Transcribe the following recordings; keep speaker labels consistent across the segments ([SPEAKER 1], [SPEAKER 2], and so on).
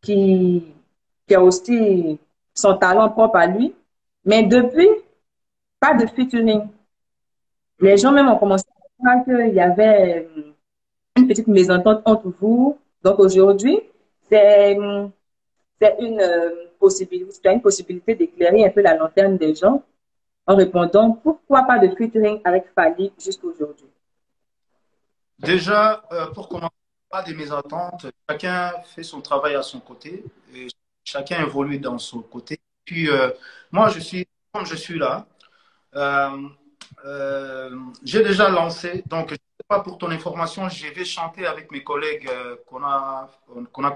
[SPEAKER 1] qui, qui a aussi son talent propre à lui. Mais depuis, pas de featuring. Les gens même ont commencé à croire qu'il y avait une petite mésentente entre vous. Donc aujourd'hui, c'est c'est possibilité, c'est une possibilité d'éclairer un peu la lanterne des gens en répondant pourquoi pas de featuring avec Fally jusqu'aujourd'hui.
[SPEAKER 2] Déjà, pour commencer, pas des mésententes. Chacun fait son travail à son côté. Et chacun évolue dans son côté. Puis, moi, comme je suis là, euh, j'ai déjà lancé. Donc, je sais pas pour ton information, je vais chanter avec mes collègues qu'on a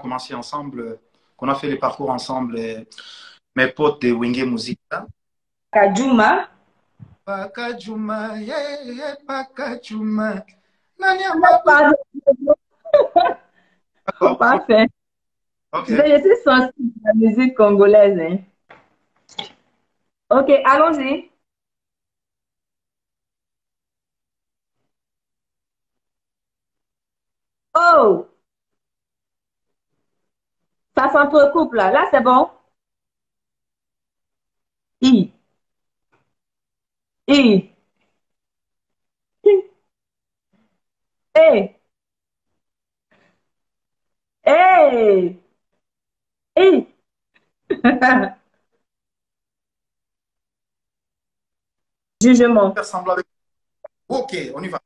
[SPEAKER 2] commencé ensemble, qu'on a fait les parcours ensemble, mes potes de Wingé Musique.
[SPEAKER 1] Kajuma,
[SPEAKER 2] Pakajuma, yeah, yeah, Pakajuma. Nani
[SPEAKER 1] pardon,
[SPEAKER 2] D'accord.
[SPEAKER 1] parfait.
[SPEAKER 2] Ok.
[SPEAKER 1] Je suis sensible à la musique congolaise. Hein. Ok, allons-y. Oh, ça s'entrecoupe là. Là, c'est bon. I, I, E, E, I. Jugement.
[SPEAKER 2] Faire semblant avec. Ok, on y va.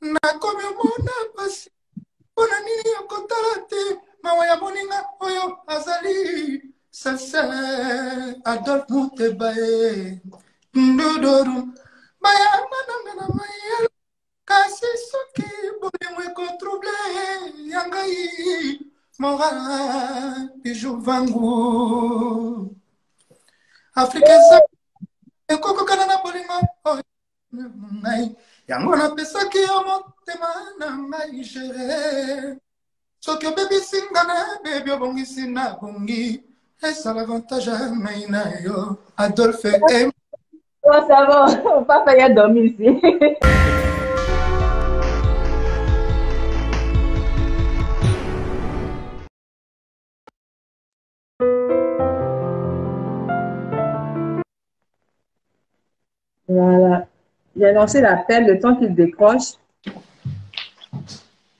[SPEAKER 2] Nakomi omona pasi mpona nini akotala te mawa ya moninga oyo azali sese Adolphe Muteba ye ndudoru bayanga nanga na mayele kasi soki bolimo ekotrouble ya ngai moral bijou vangu afrika eza ekokokana na bolingo oyo ngai yango napesaki yo motema na ngai gere soki obebisi nga na bebi obongisi na bongi esala avantage ya ngai na yo Adolphe
[SPEAKER 1] Oh, ça va, on va pas faillir dormir ici. Voilà. J'ai lancé l'appel, le temps qu'il décroche.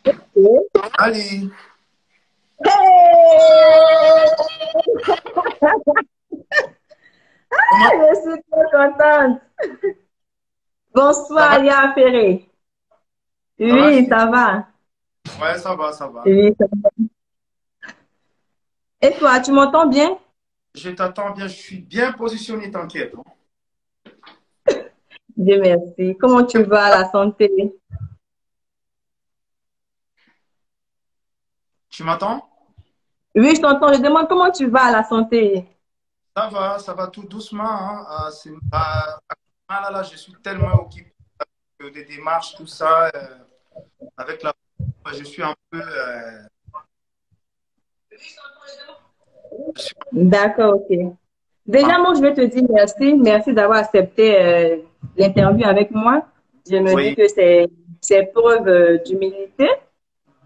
[SPEAKER 1] Et-
[SPEAKER 2] Ali.
[SPEAKER 1] Hey!
[SPEAKER 2] Comment
[SPEAKER 1] Je suis trop contente.
[SPEAKER 2] ça va?
[SPEAKER 1] Bonsoir, Yann Ferré.
[SPEAKER 2] Ça va?
[SPEAKER 1] Oui, ça va.
[SPEAKER 2] Ouais, ça va, ça va.
[SPEAKER 1] Oui, ça va. Et toi, tu m'entends bien?
[SPEAKER 2] Je t'attends bien, je suis bien positionné, t'inquiète.
[SPEAKER 1] Dieu merci. Comment tu vas, la santé?
[SPEAKER 2] Tu m'entends?
[SPEAKER 1] Oui, je t'entends. Je demande comment tu vas, la santé.
[SPEAKER 2] Ça va tout doucement. Hein. Là, je suis tellement occupé des démarches, tout ça. Avec la. Je suis un peu. Je suis-
[SPEAKER 1] D'accord, ok. Déjà, moi, je vais te dire merci. Merci d'avoir accepté l'interview avec moi. Je me dis
[SPEAKER 2] Oui,
[SPEAKER 1] que c'est preuve d'humilité.
[SPEAKER 2] oui.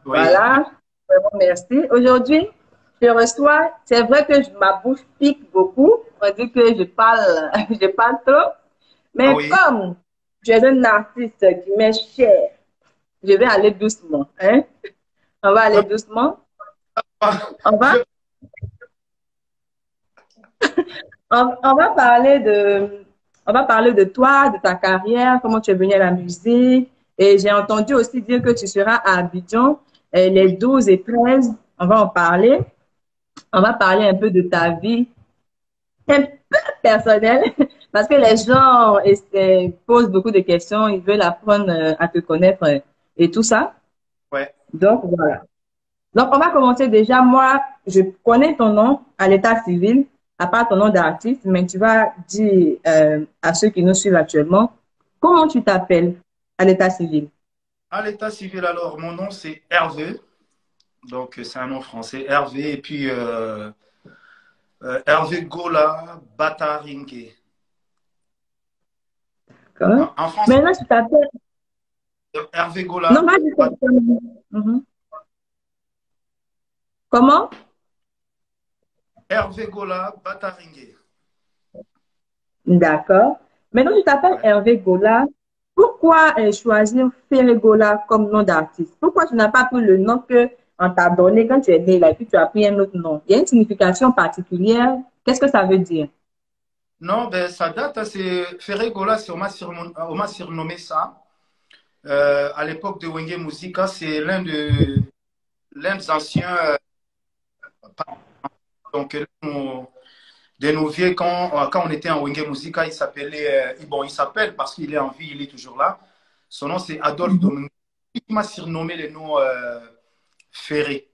[SPEAKER 1] Voilà. Vraiment, merci. Aujourd'hui, je reçois, c'est vrai que ma bouche pique beaucoup. On dit que je parle, je parle trop.
[SPEAKER 2] Ah
[SPEAKER 1] Mais
[SPEAKER 2] oui.
[SPEAKER 1] comme je suis un artiste qui m'est cher, je vais aller doucement. Hein? On va aller doucement. On va,
[SPEAKER 2] Je-
[SPEAKER 1] on va parler on va parler de toi, de ta carrière, comment tu es venu à la musique. Et j'ai entendu aussi dire que tu seras à Abidjan les
[SPEAKER 2] Oui,
[SPEAKER 1] 12 et 13. On va en parler. On va parler un peu de ta vie, un peu personnelle, parce que les gens posent beaucoup de questions, ils veulent apprendre à te connaître et tout ça.
[SPEAKER 2] ouais.
[SPEAKER 1] Donc, voilà. Donc, on va commencer déjà. Moi, je connais ton nom à l'état civil, à part ton nom d'artiste, mais tu vas dire à ceux qui nous suivent actuellement, comment tu t'appelles à l'état civil?
[SPEAKER 2] À l'état civil, alors, mon nom, c'est Hervé. Donc, c'est un nom français, Hervé. Et puis, Hervé Gola Bataringue.
[SPEAKER 1] D'accord.
[SPEAKER 2] En français,
[SPEAKER 1] Maintenant, tu t'appelles.
[SPEAKER 2] Hervé
[SPEAKER 1] Non,
[SPEAKER 2] Gola,
[SPEAKER 1] vas-y. Mhm. Comment?
[SPEAKER 2] Hervé Gola Bataringue.
[SPEAKER 1] D'accord. Maintenant, tu t'appelles
[SPEAKER 2] Ouais.
[SPEAKER 1] Hervé Gola. Pourquoi choisir Ferré Gola comme nom d'artiste? Pourquoi tu n'as pas pris le nom que on t'a donné quand tu es né là, et puis tu as pris un autre nom? Il y a une signification particulière. Qu'est-ce que ça veut dire?
[SPEAKER 2] Non, ben, ça date, hein, c'est Ferré Gola, on m'a surnommé ça. À l'époque de Wenge Musica, c'est l'un des anciens, donc, de nos vieux, quand on était en Wenge Musica, il s'appelait, bon, il s'appelle parce qu'il est en vie, il est toujours là. Son nom, c'est Adolphe
[SPEAKER 1] Mhm.
[SPEAKER 2] Domingue. Il m'a surnommé le nom Ferré.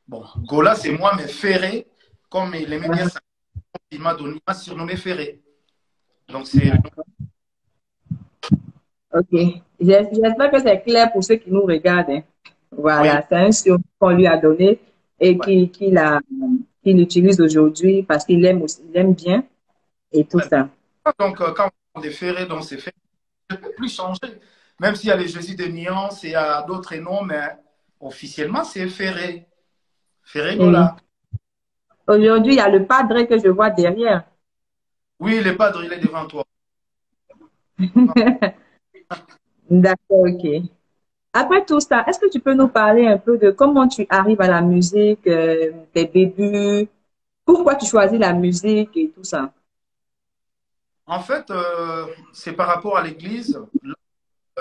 [SPEAKER 2] Bon, Gola, c'est moi, mais Ferré, comme il aimait bien ça, il m'a surnommé Ferré. Donc, c'est
[SPEAKER 1] OK. J'espère que c'est clair pour ceux qui nous regardent, hein.
[SPEAKER 2] oui,
[SPEAKER 1] Voilà, c'est un surnom qu'on lui a donné et
[SPEAKER 2] ouais.
[SPEAKER 1] qu'il utilise aujourd'hui parce qu'il aime aussi, il aime bien et tout
[SPEAKER 2] Ouais.
[SPEAKER 1] ça.
[SPEAKER 2] Donc, quand on est Ferré, donc c'est Ferré. Je ne peux plus changer. Même s'il y a les Jésus de nuances et il y a d'autres noms, mais officiellement, c'est Ferré. Ferré
[SPEAKER 1] Oui.
[SPEAKER 2] Gola.
[SPEAKER 1] Aujourd'hui, il y a le padre que je vois derrière.
[SPEAKER 2] Oui, le padre, il est devant toi.
[SPEAKER 1] D'accord, OK. Après tout ça, est-ce que tu peux nous parler un peu de comment tu arrives à la musique, tes débuts, pourquoi tu choisis la musique et tout ça?
[SPEAKER 2] En fait, c'est par rapport à l'église. Là,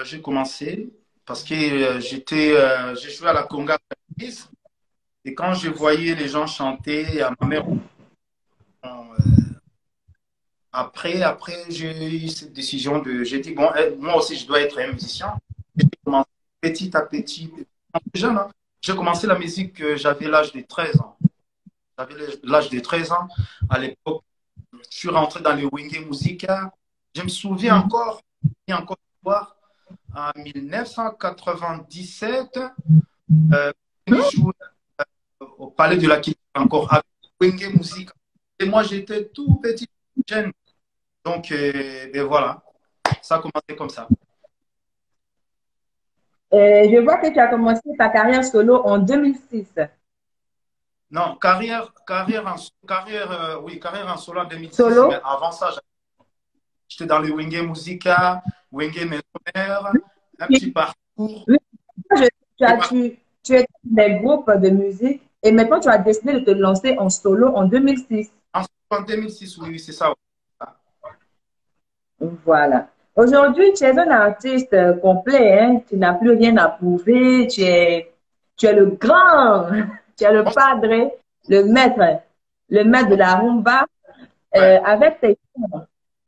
[SPEAKER 2] j'ai commencé parce que j'ai joué à la conga à l'église. Et quand je voyais les gens chanter, à ma mère, après, j'ai eu cette décision j'ai dit, bon, moi aussi, je dois être un musicien. Et j'ai commencé petit à petit, jeune, hein. J'ai commencé la musique, j'avais l'âge de 13 ans. J'avais l'âge de 13 ans. À l'époque, je suis rentré dans le Wenge Musica. Je me souviens
[SPEAKER 1] Mhm.
[SPEAKER 2] encore, encore en 1997, je jouais au Palais de la Culture encore avec Wenge Musica. Et moi, j'étais tout petit, jeune. Donc, ben voilà, ça a commencé comme ça.
[SPEAKER 1] Je vois que tu as commencé ta carrière solo en 2006.
[SPEAKER 2] Non, oui, carrière en solo en 2006, mais
[SPEAKER 1] Solo?
[SPEAKER 2] avant ça, j'étais dans le Wenge Musica, Wenge Maison Mère, un petit
[SPEAKER 1] Oui.
[SPEAKER 2] parcours.
[SPEAKER 1] Oui. Je-
[SPEAKER 2] Le parcours
[SPEAKER 1] tu es dans des groupes de musique et maintenant tu as décidé de te lancer en solo en 2006.
[SPEAKER 2] en 2006, oui, oui, c'est ça.
[SPEAKER 1] Voilà. Aujourd'hui, tu es un artiste complet, hein. Tu n'as plus rien à prouver. Tu es le grand, tu es le
[SPEAKER 2] Bon,
[SPEAKER 1] padre, le maître de la rumba,
[SPEAKER 2] ouais.
[SPEAKER 1] avec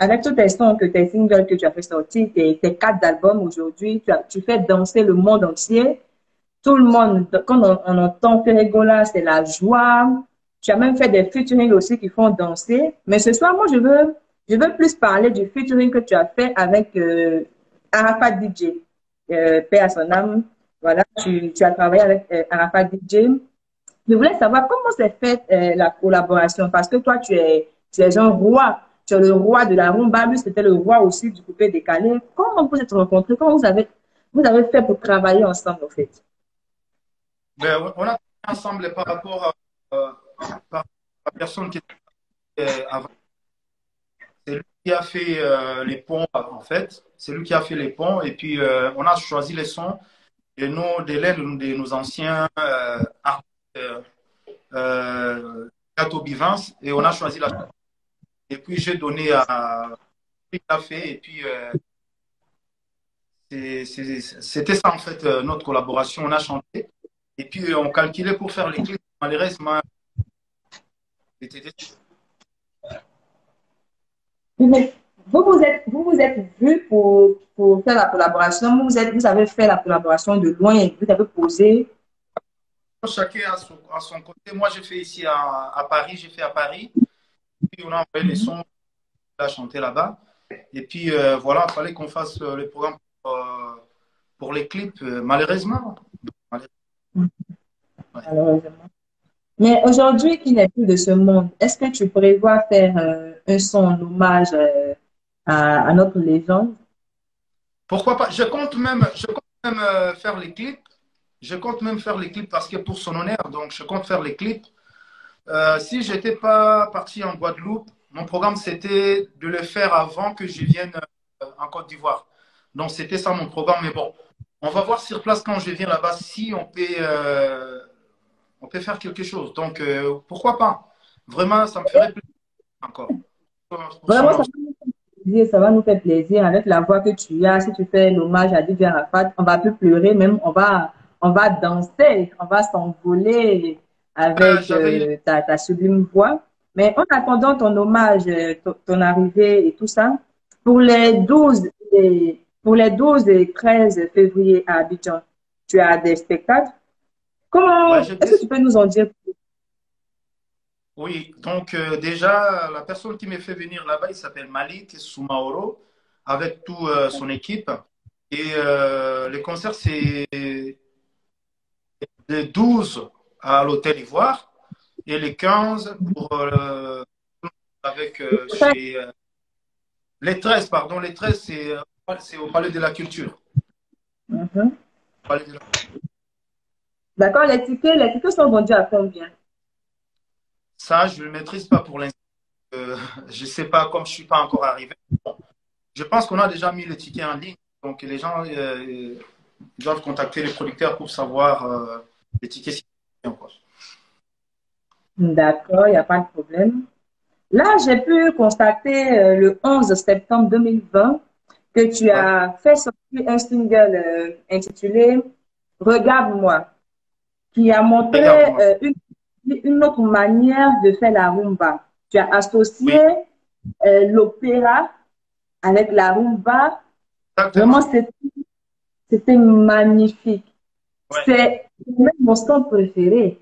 [SPEAKER 1] avec tous tes sons tes singles que tu as fait sortir, tes 4 albums aujourd'hui, tu fais danser le monde entier. Tout le monde, quand on entend Ferregola, c'est la joie. Tu as même fait des featuring aussi qui font danser. Mais ce soir, moi, je veux plus parler du featuring que tu as fait avec Arafat DJ. Paix à son âme. Voilà, tu as travaillé avec Arafat DJ. Je voulais savoir comment s'est faite la collaboration parce que toi, tu es un roi. Tu es le roi de la rumba. Lui, c'était le roi aussi du coupé décalé. Comment vous êtes rencontrés? Comment vous avez fait pour travailler ensemble, en fait?
[SPEAKER 2] Ben, on a travaillé ensemble par rapport par la personne qui était avant. C'est lui qui a fait les ponts, en fait. C'est lui qui a fait les ponts. Et puis, on a choisi les sons de l'un de nos anciens artistes, Gato Bivens. Et on a choisi la. Et puis, j'ai donné à lui qui a fait. Et puis, c'était ça, en fait, notre collaboration. On a chanté. Et puis, on calculait pour faire les clips. Malheureusement, c'était
[SPEAKER 1] Mais vous vous êtes vus pour faire la collaboration. Vous avez fait la collaboration de loin et vous avez posé.
[SPEAKER 2] chacun à son côté. Moi, j'ai fait ici à Paris, j'ai fait à Paris. Puis on a envoyé les sons, on a chanté là-bas. Et puis voilà, il fallait qu'on fasse le programme pour les clips, malheureusement. Ouais.
[SPEAKER 1] malheureusement. Mais aujourd'hui, qui n'est plus de ce monde, est-ce que tu prévois faire un son en hommage à notre légende?
[SPEAKER 2] Pourquoi pas? Je compte même faire les clips. Je compte même faire les clips parce que pour son honneur, donc je compte faire les clips. Si j'étais pas parti en Guadeloupe, mon programme c'était de le faire avant que je vienne en Côte d'Ivoire. Donc c'était ça mon programme. Mais bon, on va voir sur place quand je viens là-bas si on peut faire quelque chose. Donc pourquoi pas? Vraiment, ça me ferait plaisir encore pour son
[SPEAKER 1] Vraiment, ça
[SPEAKER 2] nom.
[SPEAKER 1] va nous faire plaisir, ça va nous faire plaisir avec la voix que tu as. Si tu fais l'hommage à Didier Arafat, on va plus pleurer, même on va danser, on va s'envoler avec
[SPEAKER 2] J'avais une.
[SPEAKER 1] ta sublime voix. Mais en attendant ton hommage, ton arrivée et tout ça, pour les
[SPEAKER 2] Ouais.
[SPEAKER 1] 12 et 13 février à Abidjan, tu as des spectacles.
[SPEAKER 2] Ouais,
[SPEAKER 1] Comment,
[SPEAKER 2] j'ai
[SPEAKER 1] est-ce
[SPEAKER 2] des.
[SPEAKER 1] que tu peux nous en dire plus?
[SPEAKER 2] Oui, donc déjà, la personne qui m'a fait venir là-bas, il s'appelle Malik Soumaoro, avec toute son équipe. Et les concerts, c'est les 12 à l'Hôtel Ivoire et les 15 pour, avec chez. Les 13, pardon, les 13, c'est au Palais de la Culture.
[SPEAKER 1] Mhm.
[SPEAKER 2] Palais de la-
[SPEAKER 1] D'accord, les tickets sont vendus à combien?
[SPEAKER 2] Ça, je ne le maîtrise pas pour l'instant. Je ne sais pas, comme je ne suis pas encore arrivé. Bon, je pense qu'on a déjà mis les tickets en ligne. Donc, les gens doivent contacter les producteurs pour savoir les tickets.
[SPEAKER 1] D'accord, il n'y a pas de problème. Là, j'ai pu constater le 11 septembre 2020 que tu
[SPEAKER 2] Ouais.
[SPEAKER 1] as fait sortir un single intitulé Regarde-moi, qui a montré
[SPEAKER 2] Regarde-moi.
[SPEAKER 1] une autre manière de faire la rumba. Tu as associé
[SPEAKER 2] Oui,
[SPEAKER 1] l'opéra avec la rumba. Vraiment,
[SPEAKER 2] exactement.
[SPEAKER 1] c'était magnifique.
[SPEAKER 2] Ouais.
[SPEAKER 1] C'est même mon son préféré.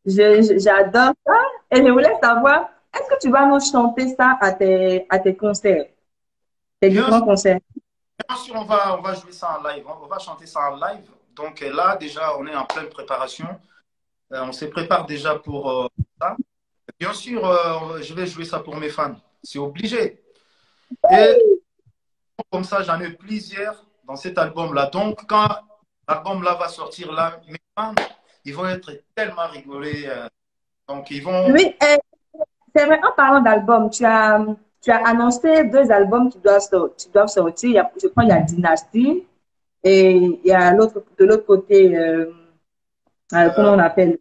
[SPEAKER 1] J'adore ça. Et je voulais savoir, est-ce que tu vas nous chanter ça à tes concerts, tes
[SPEAKER 2] Bien
[SPEAKER 1] différents
[SPEAKER 2] sûr,
[SPEAKER 1] concerts?
[SPEAKER 2] bien sûr, on va jouer ça en live. On va chanter ça en live. Donc là, déjà, on est en pleine préparation. On se prépare déjà pour ça. Bien sûr, je vais jouer ça pour mes fans. C'est obligé. Et comme ça, j'en ai plusieurs dans cet album-là. Donc, quand l'album-là va sortir, là, mes fans, ils vont être tellement rigolés. Donc, ils vont.
[SPEAKER 1] Oui, c'est vrai, en parlant d'albums, tu as annoncé deux albums qui doivent sortir. Je crois qu'il y a Dynasty et il y a de l'autre côté, comment on
[SPEAKER 2] euh,
[SPEAKER 1] appelle?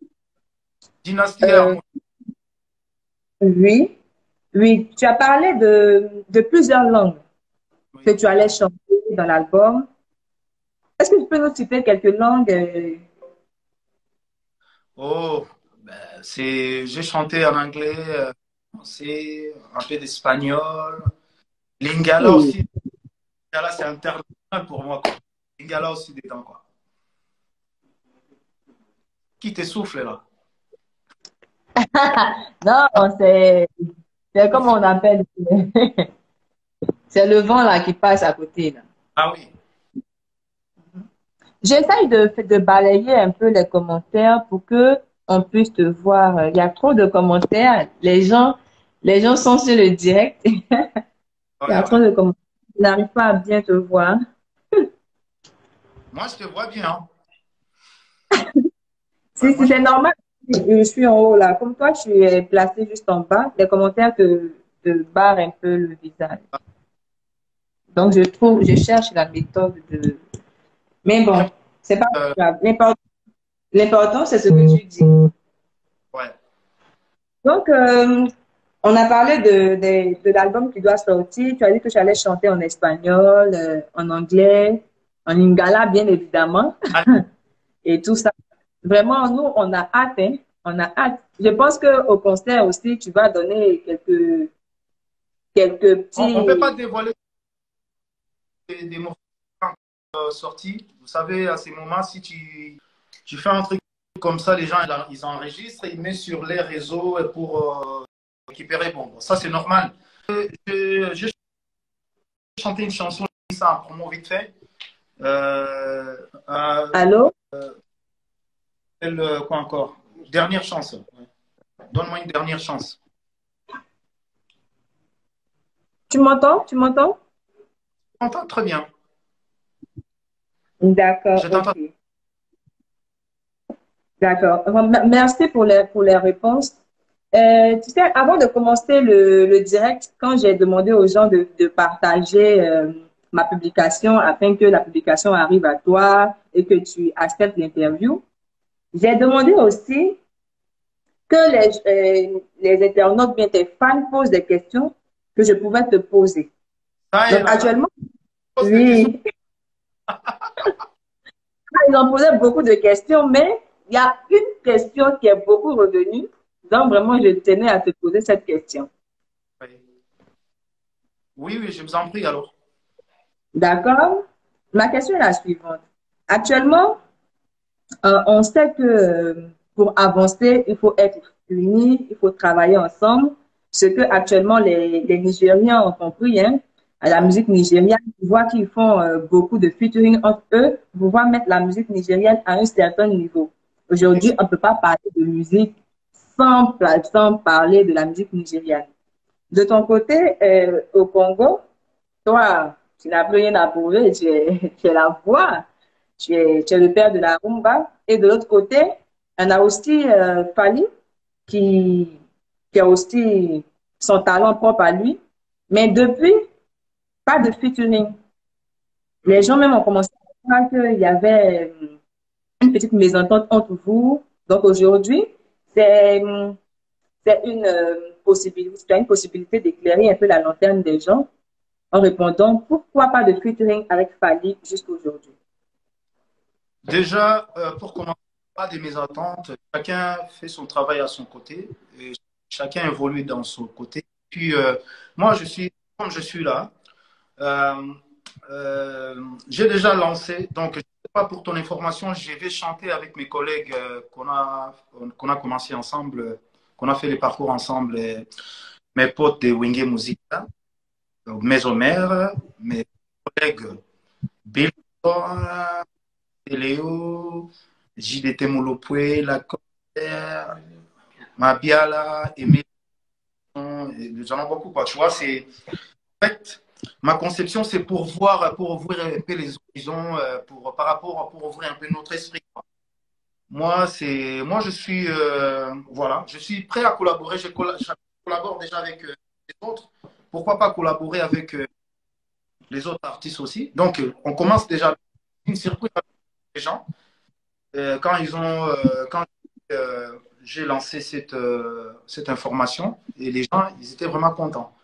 [SPEAKER 2] Dynastie et
[SPEAKER 1] Euh,
[SPEAKER 2] Harmonie.
[SPEAKER 1] oui, oui, tu as parlé de plusieurs langues que
[SPEAKER 2] Oui.
[SPEAKER 1] tu allais chanter dans l'album. Est-ce que tu peux nous citer quelques langues?
[SPEAKER 2] Oh, ben, j'ai chanté en anglais, français, un peu d'espagnol. Lingala
[SPEAKER 1] Oui.
[SPEAKER 2] aussi. Lingala, c'est international pour moi, quoi. Lingala aussi dedans, quoi. Qui t'essouffle, là?
[SPEAKER 1] Non, c'est comme on appelle, c'est le vent là qui passe à côté là.
[SPEAKER 2] Ah oui.
[SPEAKER 1] J'essaye de balayer un peu les commentaires pour que on puisse te voir. Il y a trop de commentaires. Les gens sont sur le direct. Il y
[SPEAKER 2] Ouais,
[SPEAKER 1] a trop
[SPEAKER 2] ouais.
[SPEAKER 1] de commentaires. Je n'arrive pas à bien te voir.
[SPEAKER 2] Moi, je te vois bien, hein. Ouais,
[SPEAKER 1] Si
[SPEAKER 2] moi,
[SPEAKER 1] c'est normal, je suis en haut là. Comme toi, tu es placé juste en bas. Les commentaires te barrent un peu le visage. Donc, je cherche la méthode de. Mais bon, c'est pas
[SPEAKER 2] euh,
[SPEAKER 1] grave. L'important, c'est ce que tu dis.
[SPEAKER 2] ouais.
[SPEAKER 1] Donc, on a parlé de l'album qui doit sortir. Tu as dit que tu allais chanter en espagnol, en anglais, en lingala, bien évidemment,
[SPEAKER 2] Allez,
[SPEAKER 1] et tout ça. Vraiment, nous, on a hâte, hein. On a hâte. Je pense qu'au concert aussi, tu vas donner quelques
[SPEAKER 2] on ne peut pas
[SPEAKER 1] petits.
[SPEAKER 2] dévoiler des morceaux sortis. Vous savez, à ces moments, si tu fais un truc comme ça, les gens, ils enregistrent et ils mettent sur les réseaux pour récupérer. Bon, ça, c'est normal. J'ai chanté une chanson, ça en promo vite fait. Euh, euh,
[SPEAKER 1] Allô?
[SPEAKER 2] Quoi encore? Dernière chance. Ouais. Donne-moi une dernière chance.
[SPEAKER 1] Tu m'entends? Tu m'entends?
[SPEAKER 2] Je t'entends très bien.
[SPEAKER 1] D'accord,
[SPEAKER 2] Je
[SPEAKER 1] ok.
[SPEAKER 2] t'entends.
[SPEAKER 1] D'accord. Merci pour les réponses. Tu sais, avant de commencer le direct, quand j'ai demandé aux gens de partager ma publication afin que la publication arrive à toi et que tu acceptes l'interview, j'ai demandé aussi que les internautes, bien tes fans, posent des questions que je pouvais te poser.
[SPEAKER 2] Ça
[SPEAKER 1] Donc
[SPEAKER 2] est là.
[SPEAKER 1] actuellement,
[SPEAKER 2] Pose des questions.
[SPEAKER 1] oui, ils ont posé beaucoup de questions, mais il y a une question qui est beaucoup revenue. Donc vraiment, je tenais à te poser cette question.
[SPEAKER 2] Oui, oui, oui, je vous en prie alors.
[SPEAKER 1] D'accord? Ma question est la suivante. Actuellement, on sait que pour avancer, il faut être unis, il faut travailler ensemble. Ce que actuellement les Nigériens ont compris, hein, à la
[SPEAKER 2] Ouais.
[SPEAKER 1] musique nigériane, tu vois qu'ils font beaucoup de featuring entre eux pour pouvoir mettre la musique nigérienne à un certain niveau. Aujourd'hui,
[SPEAKER 2] Ex-
[SPEAKER 1] on ne peut pas parler de musique sans parler de la musique nigériane. De ton côté, au Congo, toi, tu n'as plus rien à prouver, tu es la voix, tu es le père de la rumba. Et de l'autre côté, on a aussi Fally qui, qui a aussi son talent propre à lui. Mais depuis, pas de featuring. Les
[SPEAKER 2] Oui.
[SPEAKER 1] gens même ont commencé à croire qu'il y avait une petite mésentente entre vous. Donc aujourd'hui, c'est c'est une possibilité, tu as une possibilité d'éclairer un peu la lanterne des gens en répondant pourquoi pas de featuring avec Fally jusqu'aujourd'hui.
[SPEAKER 2] Déjà, pour commencer, pas des mésententes. Chacun fait son travail à son côté. Et chacun évolue dans son côté. Puis, moi, comme je suis là, euh, j'ai déjà lancé. Donc, je sais pas pour ton information, je vais chanter avec mes collègues qu'on a commencé ensemble, qu'on a fait les parcours ensemble. Mes potes de Wingé Musique, mes homères, mes collègues Bill, Léo, JDT Molopwe, La Colère, Mabiala, Aimé, nous en avons beaucoup, quoi. Tu vois, en fait, ma conception, c'est pour voir, pour ouvrir un peu les horizons, par rapport, pour ouvrir un peu notre esprit, quoi. Moi, je suis, voilà, je suis prêt à collaborer. Je collabore déjà avec les autres. Pourquoi pas collaborer avec les autres artistes aussi. Donc, on commence déjà une circuit avec les gens. Quand j'ai lancé cette information, et les gens, ils étaient vraiment contents.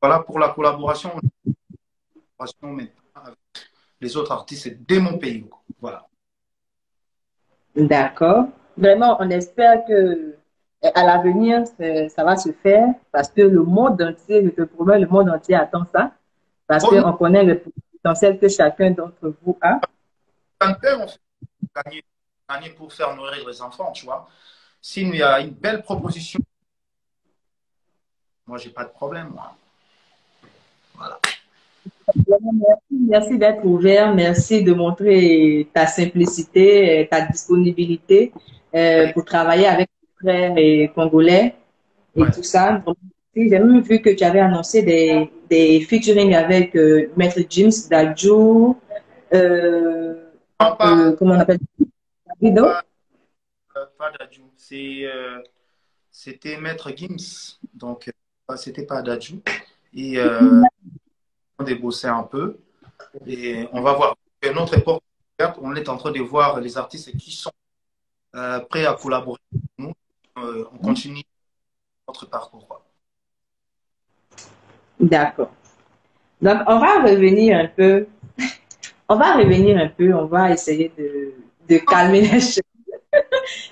[SPEAKER 2] Voilà pour la collaboration maintenant avec les autres artistes de mon pays. Voilà.
[SPEAKER 1] D'accord. Vraiment, on espère que à l'avenir, ça va se faire parce que le monde entier, je te promets, le monde entier attend ça parce
[SPEAKER 2] Bon, nous,
[SPEAKER 1] qu'on connaît le potentiel que chacun d'entre vous a.
[SPEAKER 2] quand même, on fait gagner, gagner pour faire nourrir les enfants, tu vois. S'il y a une belle proposition, moi, j'ai pas de problème. Moi. Voilà.
[SPEAKER 1] Vraiment, merci d'être ouvert, merci de montrer ta simplicité, ta disponibilité
[SPEAKER 2] Oui,
[SPEAKER 1] pour travailler avec tes frères et congolais et
[SPEAKER 2] ouais.
[SPEAKER 1] tout ça. Donc, j'ai même vu que tu avais annoncé des featuring avec Maître James Dadju, euh,
[SPEAKER 2] Non, pas,
[SPEAKER 1] comment on appelle Davido.
[SPEAKER 2] pas, pas d'Adju. C'était Maître Gims. Donc, c'était pas d'Adju. Et on a débossé un peu. Et on va voir. À notre époque, on est en train de voir les artistes qui sont prêts à collaborer avec nous. On continue notre parcours, quoi.
[SPEAKER 1] D'accord. Donc, on va essayer de calmer les choses.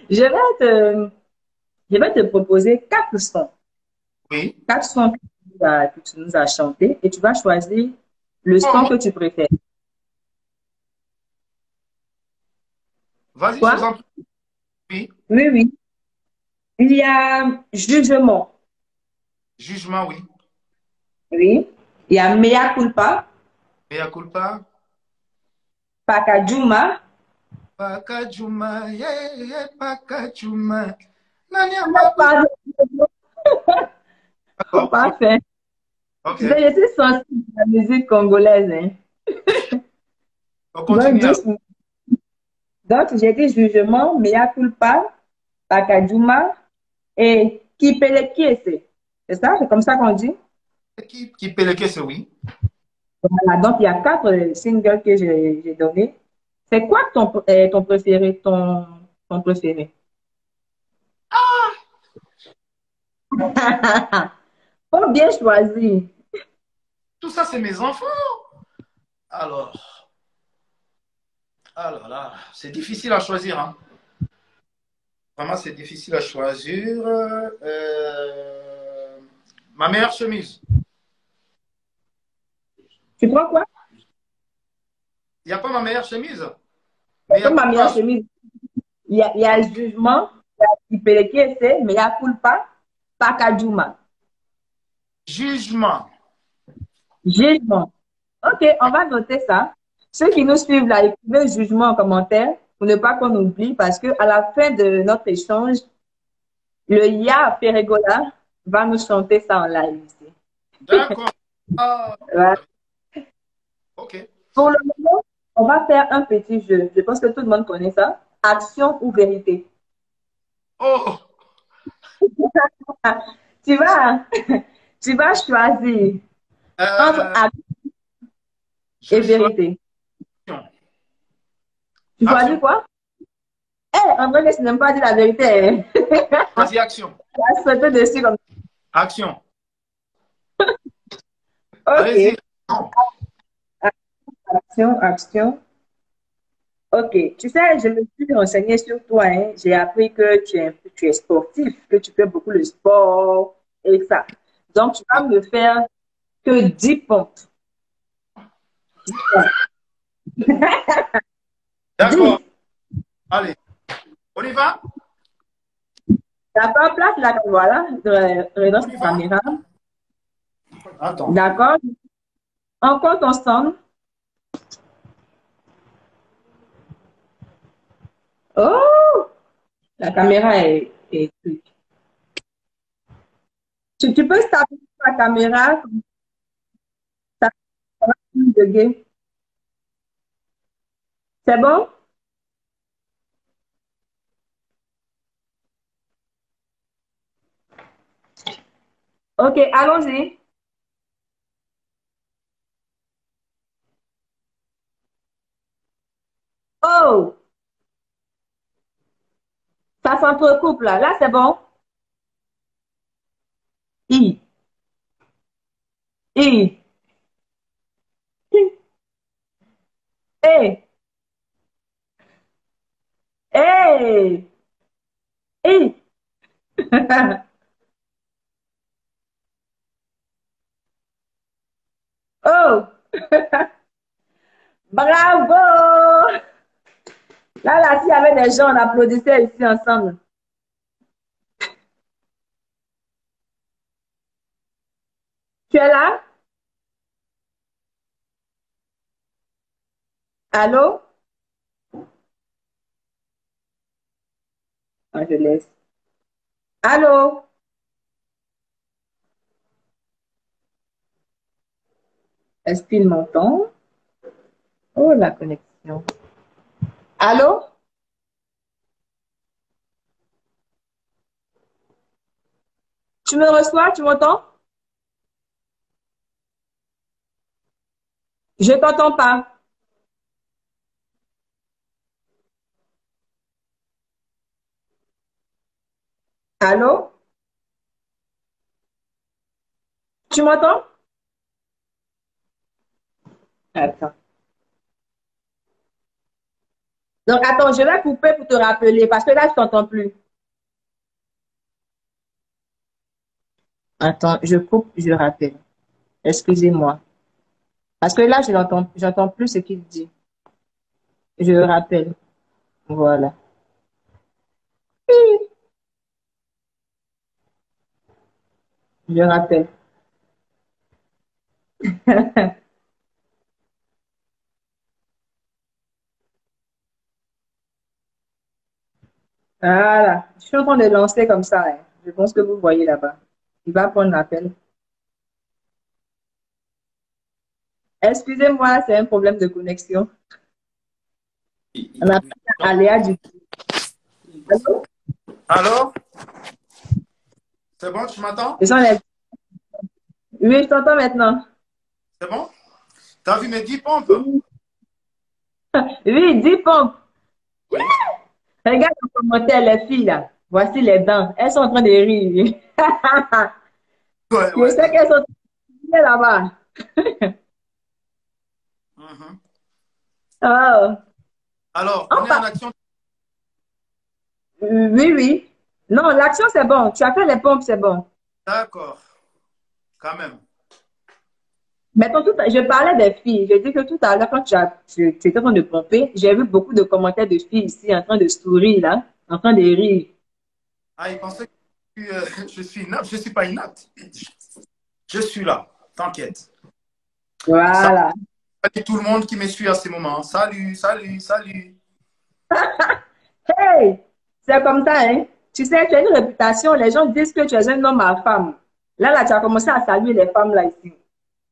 [SPEAKER 1] Je vais te, je vais te proposer
[SPEAKER 2] Oui.
[SPEAKER 1] quatre sons que tu nous as chantés et tu vas choisir le
[SPEAKER 2] Oh,
[SPEAKER 1] son
[SPEAKER 2] moi,
[SPEAKER 1] que tu préfères.
[SPEAKER 2] vas-y, je
[SPEAKER 1] Quoi?
[SPEAKER 2] vous en prie.
[SPEAKER 1] Oui, oui. Il y a Jugement.
[SPEAKER 2] Jugement, oui.
[SPEAKER 1] Oui. Il y a Mea Culpa,
[SPEAKER 2] Mea culpa,
[SPEAKER 1] Pakajuma
[SPEAKER 2] Pakajuma, yeah, yeah, Pakajuma. Nanya Papa.
[SPEAKER 1] Pardon, faut
[SPEAKER 2] D'accord,
[SPEAKER 1] pas faire. Tu
[SPEAKER 2] ok.
[SPEAKER 1] sais, je suis sensible à la musique congolaise, hein.
[SPEAKER 2] On
[SPEAKER 1] Donc,
[SPEAKER 2] continue alors.
[SPEAKER 1] doucement. Donc, j'ai dit jugement, mea culpa, Pakajuma et Kipelekiese. C'est ça? C'est comme ça qu'on dit?
[SPEAKER 2] Qui paie le caisse, oui.
[SPEAKER 1] Voilà, donc il y a quatre singles que j'ai donnés. C'est quoi ton préféré, ton préféré? Faut bien choisir.
[SPEAKER 2] Tout ça, c'est mes enfants. Alors, alors là, c'est difficile à choisir, hein. Vraiment, c'est difficile à choisir. Ma meilleure chemise.
[SPEAKER 1] Tu prends quoi?
[SPEAKER 2] Il n'y a pas ma meilleure chemise, mais
[SPEAKER 1] C'est
[SPEAKER 2] il y a
[SPEAKER 1] comme ma meilleure
[SPEAKER 2] culpa.
[SPEAKER 1] chemise. Il y a jugement, il y a Kipelekiese, mais il y a culpa, Pakajuma.
[SPEAKER 2] Jugement.
[SPEAKER 1] Jugement. Ok, on va noter ça. Ceux qui nous suivent là, écrivez jugement en commentaire pour ne pas qu'on oublie parce que à la fin de notre échange, le Ya Ferregola va nous chanter ça en live ici.
[SPEAKER 2] D'accord. Ah,
[SPEAKER 1] Voilà.
[SPEAKER 2] ok.
[SPEAKER 1] Pour le moment, on va faire un petit jeu. Je pense que tout le monde connaît ça. Action ou vérité.
[SPEAKER 2] Oh,
[SPEAKER 1] Ah, tu vas, tu vas choisir entre
[SPEAKER 2] euh,
[SPEAKER 1] action
[SPEAKER 2] je
[SPEAKER 1] et
[SPEAKER 2] choisis
[SPEAKER 1] vérité.
[SPEAKER 2] action.
[SPEAKER 1] Tu choisis
[SPEAKER 2] Action.
[SPEAKER 1] quoi? Eh, André, tu n'aimes pas dire la vérité, hein.
[SPEAKER 2] Choisis action.
[SPEAKER 1] Tu vas sauter dessus comme
[SPEAKER 2] Action.
[SPEAKER 1] ça.
[SPEAKER 2] Allez-y.
[SPEAKER 1] Ok. Action, action. Ok. Tu sais, je me suis renseignée sur toi, hein. J'ai appris que tu es sportif, que tu fais beaucoup le sport et ça. Donc, tu vas me faire que 10 pompes. 10 pompes.
[SPEAKER 2] D'accord.
[SPEAKER 1] 10.
[SPEAKER 2] Allez, on y va?
[SPEAKER 1] D'accord, place la voilà,
[SPEAKER 2] On
[SPEAKER 1] relance
[SPEAKER 2] y
[SPEAKER 1] la
[SPEAKER 2] va?
[SPEAKER 1] caméra.
[SPEAKER 2] Attends.
[SPEAKER 1] D'accord. On compte ensemble. Oh, la caméra est truc. Tu peux stabiliser la caméra comme ça, ça va plus bugger. C'est bon? Ok, allons-y. Oh, ça s'entrecoupe là. Là, c'est bon? I, I, E, E, I. Oh, bravo! Là, s'il y avait des gens, on applaudissait ici ensemble. Tu es là? Allô? Ah, je laisse. Allô? Est-ce qu'il m'entend? Oh, la connexion. Allô? Tu me reçois? Tu m'entends? Je t'entends pas. Allô? Tu m'entends? Attends. Donc, attends, je vais couper pour te rappeler parce que là, je t'entends plus. Attends, je coupe, je rappelle. Excusez-moi. Parce que là, j'entends plus ce qu'il dit. Je rappelle. Voilà. Je rappelle. Voilà. Je suis en train de lancer comme ça, hein. Je pense que vous voyez là-bas. Il va prendre l'appel. Excusez-moi, c'est un problème de connexion. On a
[SPEAKER 2] Oui.
[SPEAKER 1] aléa du... Allô?
[SPEAKER 2] Alors, c'est bon, tu m'entends?
[SPEAKER 1] Ce sont les... Oui, je t'entends maintenant.
[SPEAKER 2] C'est bon? Tu as vu mes 10 pompes?
[SPEAKER 1] Oui, oui, 10 pompes.
[SPEAKER 2] Oui.
[SPEAKER 1] Regarde le commentaire, les filles là. Voici les dents. Elles sont en train de rire.
[SPEAKER 2] Ouais,
[SPEAKER 1] Je
[SPEAKER 2] ouais.
[SPEAKER 1] sais qu'elles sont en train de rire là-bas.
[SPEAKER 2] Mhm.
[SPEAKER 1] Oh.
[SPEAKER 2] Alors, on
[SPEAKER 1] On
[SPEAKER 2] est en
[SPEAKER 1] par-
[SPEAKER 2] action.
[SPEAKER 1] Oui, oui. Non, l'action, c'est bon. Tu as fait les pompes, c'est bon.
[SPEAKER 2] D'accord, quand même.
[SPEAKER 1] Maintenant, je parlais des filles. J'ai dit que tout à l'heure, quand tu étais en train de pomper, j'ai vu beaucoup de commentaires de filles ici en train de sourire, là, en train de rire.
[SPEAKER 2] Ah, il pensait que je suis inapte. Je ne suis pas inapte. Je suis là, t'inquiète. Salut
[SPEAKER 1] Voilà.
[SPEAKER 2] tout le monde qui me suit à ce moment. Salut, salut, salut.
[SPEAKER 1] Hey! C'est comme ça, hein? Tu sais, tu as une réputation. Les gens disent que tu es un homme à femme. Là, tu as commencé à saluer les femmes, là, ici.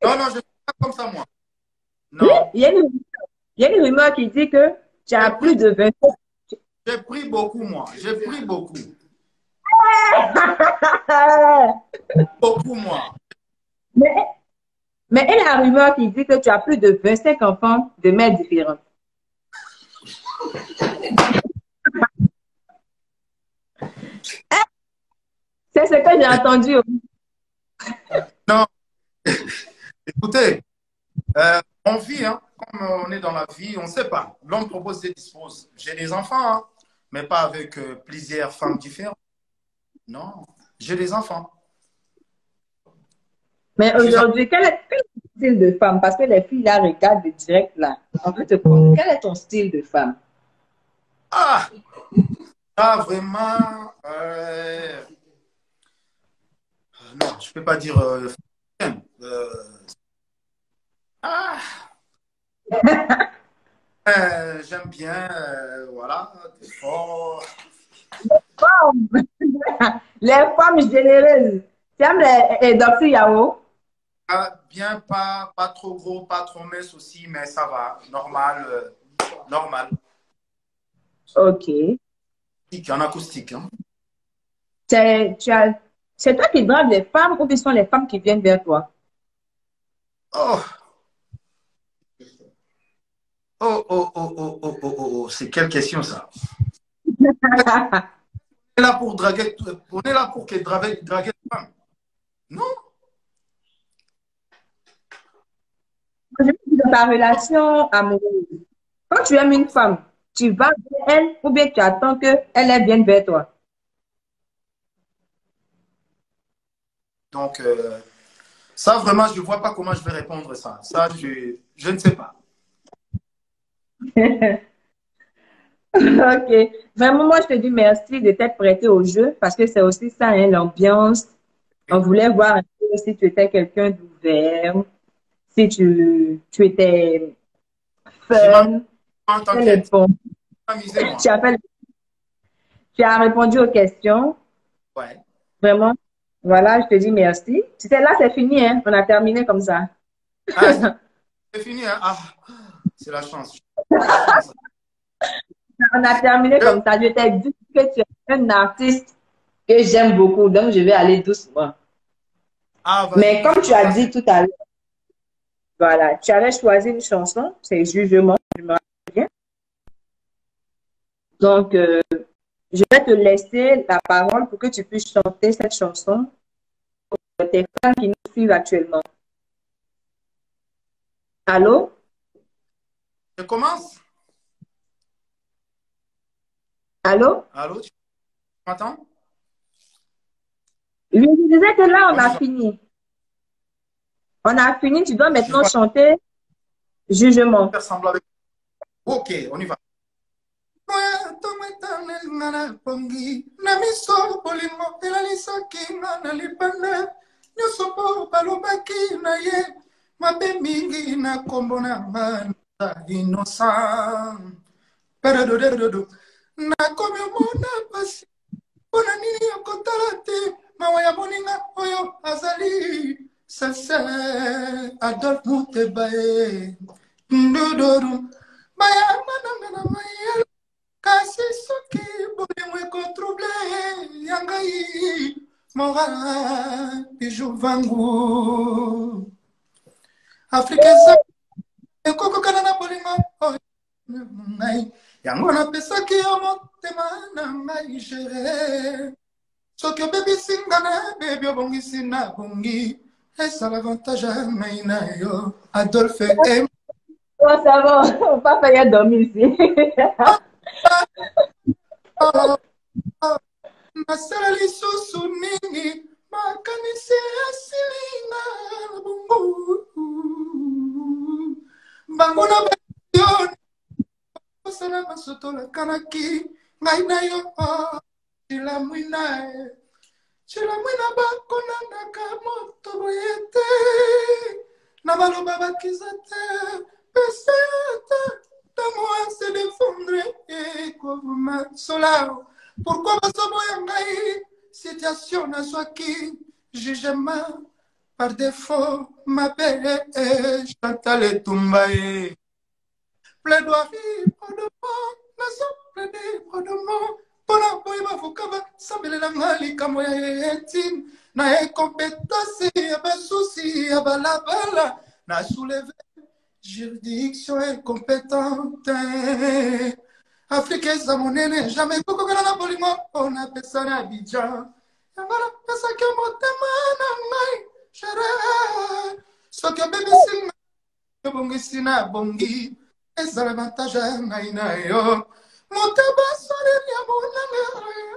[SPEAKER 2] Non, non, je ne suis pas comme ça, moi.
[SPEAKER 1] Oui,
[SPEAKER 2] Non.
[SPEAKER 1] il y a une rumeur qui dit que tu
[SPEAKER 2] J'ai
[SPEAKER 1] as
[SPEAKER 2] pris,
[SPEAKER 1] plus de 20
[SPEAKER 2] j'ai pris beaucoup, moi. J'ai pris beaucoup. Beaucoup, moi.
[SPEAKER 1] Mais, mais il y a une rumeur qui dit que tu as plus de 25 enfants de mères différentes. C'est ce que j'ai entendu.
[SPEAKER 2] Non, écoutez, on vit, hein, comme on est dans la vie, on ne sait pas. L'homme propose et dispose. J'ai des enfants, hein, mais pas avec plusieurs femmes différentes. Non, j'ai des enfants.
[SPEAKER 1] Mais
[SPEAKER 2] Je suis en-
[SPEAKER 1] aujourd'hui, quel est ton style de femme? Parce que les filles là regardent le direct là. En fait, quel est ton style de femme?
[SPEAKER 2] Ah, ça vraiment. Non, je ne peux pas dire. Euh, ah, j'aime bien, voilà, des forts.
[SPEAKER 1] Femme! Les femmes généreuses. Tu aimes les Doxy Yao?
[SPEAKER 2] Ah, bien, pas trop gros, pas trop mince aussi, mais ça va. Normal, normal.
[SPEAKER 1] Ok.
[SPEAKER 2] En acoustique, hein.
[SPEAKER 1] C'est toi qui dragues les femmes ou bien ce sont les femmes qui viennent vers toi?
[SPEAKER 2] Oh, oh, oh, oh, oh, oh, oh, oh, oh. C'est quelle question ça? On est là pour draguer, on est là pour que draguer les femmes. Non,
[SPEAKER 1] Je veux dire, dans ta relation amoureuse, quand tu aimes une femme, tu vas vers elle ou bien tu attends qu'elle vienne vers toi?
[SPEAKER 2] donc ça vraiment, je ne vois pas comment je vais répondre à ça. Ça, je ne sais pas.
[SPEAKER 1] Ok. Vraiment, moi, je te dis merci de t'être prêté au jeu parce que c'est aussi ça, hein, l'ambiance. On voulait voir un peu si tu étais quelqu'un d'ouvert, si tu étais
[SPEAKER 2] Je
[SPEAKER 1] fun.
[SPEAKER 2] m'en
[SPEAKER 1] Tu les
[SPEAKER 2] t'inquiète.
[SPEAKER 1] bons.
[SPEAKER 2] Amusez moi.
[SPEAKER 1] Tu as fait- tu as répondu aux questions.
[SPEAKER 2] Ouais.
[SPEAKER 1] Vraiment. Voilà, je te dis merci. Tu sais, là, c'est fini, hein. On a terminé comme ça.
[SPEAKER 2] Ah, c'est fini, hein? Ah, c'est la chance. La chance.
[SPEAKER 1] On a terminé
[SPEAKER 2] Euh,
[SPEAKER 1] comme ça. Je t'ai dit que tu es un artiste que j'aime beaucoup, donc je vais aller doucement.
[SPEAKER 2] Ah, vas-y,
[SPEAKER 1] Mais comme tu
[SPEAKER 2] doucement,
[SPEAKER 1] as
[SPEAKER 2] ça
[SPEAKER 1] dit
[SPEAKER 2] c'est.
[SPEAKER 1] tout à l'heure, voilà, tu avais choisi une chanson, c'est Jugement, je me rappelle bien. Donc, je vais te laisser la parole pour que tu puisses chanter cette chanson pour tes fans qui nous suivent actuellement. Allô?
[SPEAKER 2] Je commence?
[SPEAKER 1] Allô?
[SPEAKER 2] Allô, tu m'entends?
[SPEAKER 1] Oui, je disais que là, on
[SPEAKER 2] On y
[SPEAKER 1] a
[SPEAKER 2] va.
[SPEAKER 1] fini. On a fini, tu dois
[SPEAKER 2] Je
[SPEAKER 1] maintenant
[SPEAKER 2] dois
[SPEAKER 1] chanter Jugement.
[SPEAKER 2] faire semblant avec. Ok, on y va. Innocent. nakomi omona pasi mpona nini okotala te mawa ya moninga oyo azali sese Adolphe Muteba ye ndudoru bayanga nanga na mayele kasi soki bolingo ekotrouble ya ngai moral bijou vangu Afrika eza ekokokana na bolingo oyo ngai yango napesaki yo motema na ngai gere soki obebisi nga na bebi obongisi na bongi esala avantage ya ngai na yo Adolphe
[SPEAKER 1] Oh, ça va, on va pas faire dormir ici.
[SPEAKER 2] nasala lisusu nini makanisi esilinga bongo bango na yo osala masotola kanaki ngai na yo chilamwina bakonanaka moto boye te na baloba bakiza te pese te ntango ase defondre ekovuma sola pourquoi bazoboya ngai situation nazwaki jugement par défaut mabele Chantal Etumba ye plaidoirie prodement nazo plaider prodement mpona koyeba vokaba sambelelanga likambo ya etine na incompétence ya basusi ya balabala na souleve juridiction incompétente Afrique eza monene jamais kokokana na bolingo mpona pesa na Abidjan yango napesaki motema na ngai chere soki obebisi ngai obongisi na bongi ezala avantage ya ngai na yo motema soleli ya monanga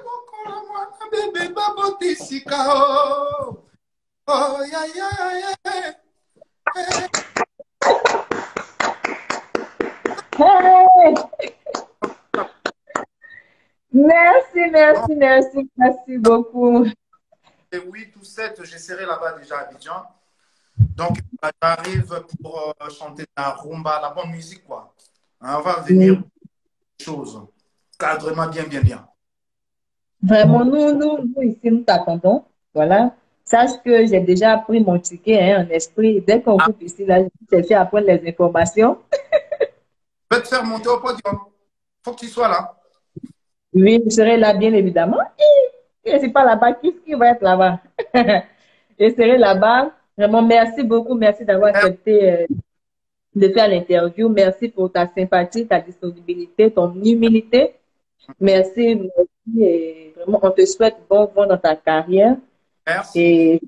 [SPEAKER 2] lokola mwana bebe babotisika yayaya
[SPEAKER 1] Hey! Merci beaucoup.
[SPEAKER 2] Et 8 ou 7, j'ai serré là-bas déjà à Abidjan. Donc, j'arrive pour chanter la rumba, la bonne musique, quoi. Hein, on va venir choses. Cadrement bien.
[SPEAKER 1] Vraiment, nous ici, nous t'attendons. Voilà. Sache que j'ai déjà pris mon ticket en esprit. Dès qu'on coupe ici, là, je vais chercher à prendre les informations.
[SPEAKER 2] Je vais te faire monter au podium. Faut que tu sois là.
[SPEAKER 1] Oui, je serai là, bien évidemment. Je ne suis pas là-bas. Qui va être là-bas? Je serai là-bas. Vraiment, merci beaucoup. Merci d'avoir accepté de faire l'interview. Merci pour ta sympathie, ta disponibilité, ton humilité. Merci. Et vraiment, on te souhaite bon vent dans ta carrière.
[SPEAKER 2] Merci.
[SPEAKER 1] Et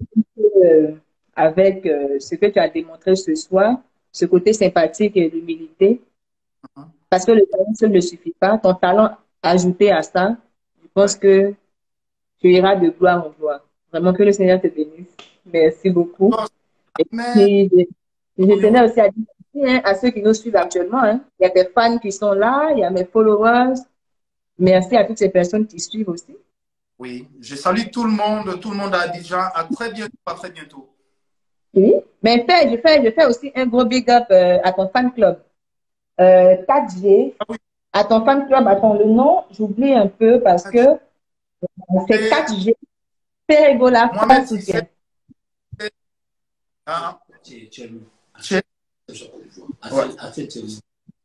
[SPEAKER 1] avec ce que tu as démontré ce soir, ce côté sympathique et l'humilité, parce que le talent seul ne suffit pas. Ton talent ajouté à ça, je pense que tu iras de gloire en gloire. Vraiment que le Seigneur te bénisse. Merci beaucoup. Et puis, je tenais aussi à dire merci, à ceux qui nous suivent actuellement. Il y a des fans qui sont là, il y a mes followers. Merci à toutes ces personnes qui suivent aussi.
[SPEAKER 2] Oui, je salue tout le monde à Abidjan. À très bientôt.
[SPEAKER 1] Oui, mais je fais aussi un gros big up à ton fan club. 4G, à ton fan club, attends, le nom, j'oublie un peu parce que c'est 4G. Ferregola Fan Soutien.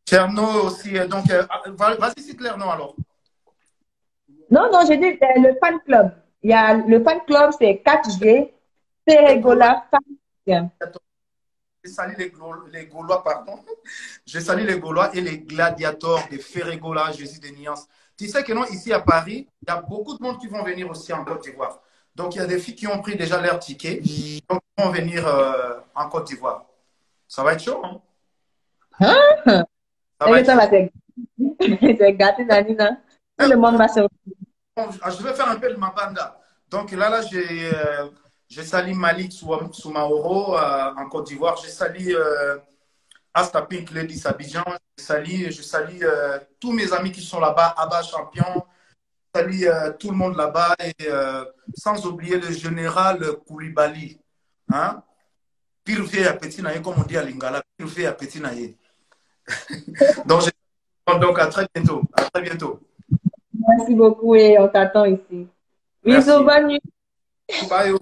[SPEAKER 2] Tcherno aussi, donc vas-y cite leur nom alors.
[SPEAKER 1] Non, j'ai dit le fan club. Il y a le fan club, c'est 4G, Ferregola Fan Soutien.
[SPEAKER 2] Je salue les Gaulois, pardon. Je salue les Gaulois et les gladiateurs de Ferregola, Jésus de Niance. Tu sais que non, ici à Paris, il y a beaucoup de monde qui vont venir aussi en Côte d'Ivoire. Donc, il y a des filles qui ont pris déjà leur ticket. Donc, ils vont venir en Côte d'Ivoire. Ça va être chaud, hein? Ça va être chaud.
[SPEAKER 1] C'est gâté, Nanina. Tout le monde va se
[SPEAKER 2] je vais faire un peu de ma banda. Donc, là, je salue Malik Soumaoro en Côte d'Ivoire. Je salue Asta Pink Ladies Abidjan. Je salue tous mes amis qui sont là-bas, Abba Champion. Je salue tout le monde là-bas. Et sans oublier le général Koulibaly. Hein? Pire à petit naïe, comme on dit à Lingala. Pire à petit naïe. Donc, à très bientôt. À très bientôt.
[SPEAKER 1] Merci beaucoup et on t'attend ici. Bisous,
[SPEAKER 2] Merci.
[SPEAKER 1] bonne nuit.
[SPEAKER 2] Bye.